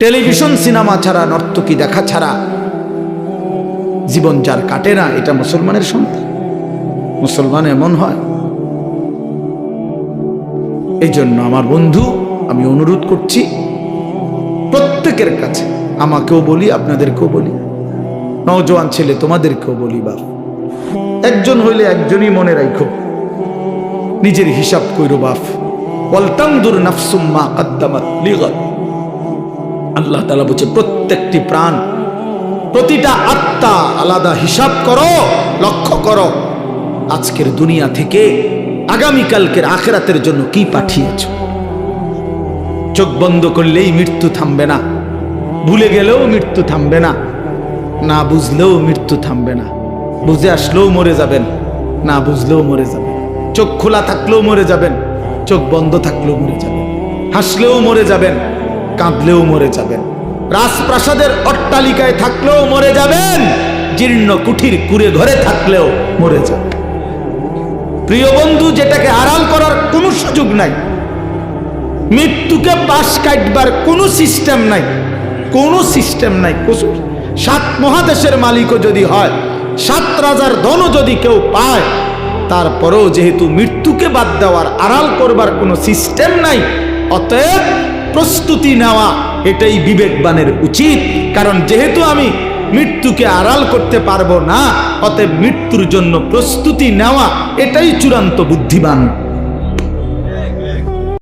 Television cinema ছাড়া, নর্তকী দেখা ছাড়া জীবন যার কাটে না, এটা মুসলমানের সন্তান। মুসলমান এমন হয়। এই জন্য আমার বন্ধু, আমি অনুরোধ করছি প্রত্যেকের কাছে, আমাকেও বলি, আপনাদেরকেও বলি, নওজোয়ান ছেলে তোমাদেরকেও বলি, বাপ একজন হইলে একজনই মনে রাখো, নিজের হিসাব কইরো বাপ। ওয়ালতানজুর নাফসুম মা কদ্দামাত লিগাদ। আল্লাহ তাআলা বলছে প্রত্যেকটি প্রাণ, প্রতিটা আত্মা আলাদা হিসাব করো, লক্ষ্য করো আজকের দুনিয়া থেকে আগামীকালকের আখিরাতের জন্য কি পাঠিয়েছ। চোখ বন্ধ করলেই মৃত্যু থামবে না, ভুলে গেলেও মৃত্যু থামবে না, না বুঝলেও মৃত্যু থামবে না। বুঝে আসলেও মরে যাবেন, না বুঝলেও মরে যাবেন। চোখ খোলা থাকলেও মরে যাবেন, চোখ বন্ধ থাকলেও মরে যাবেন। হাসলেও মরে যাবেন, কাঁদলেও মরে যাবেন। রাজপ্রাসাদের অট্টালিকায় থাকলেও মরে যাবেন, জীর্ণ কুঠির কুঁড়ে ঘরে থাকলেও মরে যাবেন। প্রিয় বন্ধু, যেটাকে আড়াল করার কোনো সুযোগ নাই, মৃত্যুকে পাশ কাটবার কোনো সিস্টেম নাই, কোনো সিস্টেম নাই। সাত মহাদেশের মালিকও যদি হয়, 7 রাজার ধনও যদি কেউ পায়, তারপরেও যেহেতু মৃত্যুকে বাদ দেওয়ার, আড়াল করবার কোনো সিস্টেম নাই, অতএব প্রস্তুতি নেওয়া এটাই বিবেকবানের উচিত। কারণ যেহেতু আমি মৃত্যুকে আড়াল করতে পারবো না, অতএব মৃত্যুর জন্য প্রস্তুতি নেওয়া এটাই চূড়ান্ত বুদ্ধিমান।